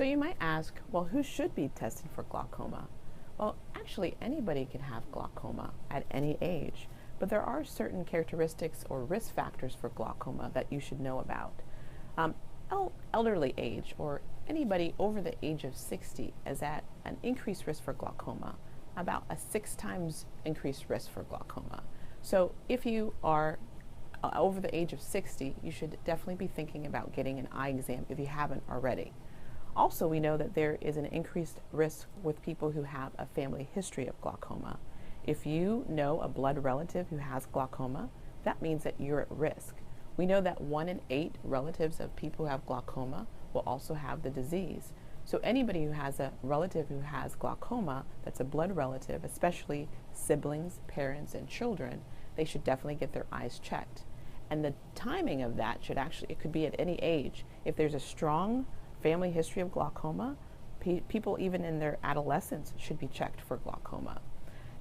So you might ask, well, who should be tested for glaucoma? Well, actually, anybody can have glaucoma at any age, but there are certain characteristics or risk factors for glaucoma that you should know about. Elderly age or anybody over the age of 60 is at an increased risk for glaucoma, about a 6 times increased risk for glaucoma. So if you are over the age of 60, you should definitely be thinking about getting an eye exam if you haven't already. Also, we know that there is an increased risk with people who have a family history of glaucoma. If you know a blood relative who has glaucoma, that means that you're at risk. We know that 1 in 8 relatives of people who have glaucoma will also have the disease. So anybody who has a relative who has glaucoma, that's a blood relative, especially siblings, parents, and children, they should definitely get their eyes checked. And the timing of that should actually, it could be at any age. If there's a strong family history of glaucoma, people even in their adolescence should be checked for glaucoma.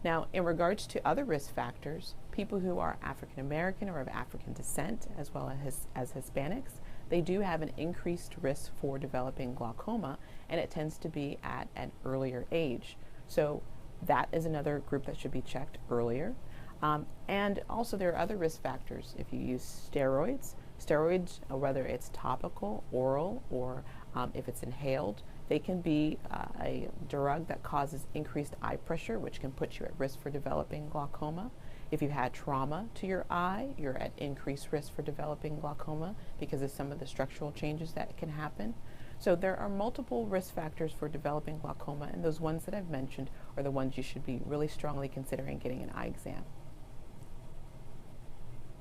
Now, in regards to other risk factors, people who are African American or of African descent, as well as Hispanics, they do have an increased risk for developing glaucoma, and it tends to be at an earlier age. So that is another group that should be checked earlier. And also there are other risk factors. If you use steroids, whether it's topical, oral, or if it's inhaled, they can be a drug that causes increased eye pressure, which can put you at risk for developing glaucoma. If you had trauma to your eye, you're at increased risk for developing glaucoma because of some of the structural changes that can happen. So there are multiple risk factors for developing glaucoma, and those ones that I've mentioned are the ones you should be really strongly considering getting an eye exam.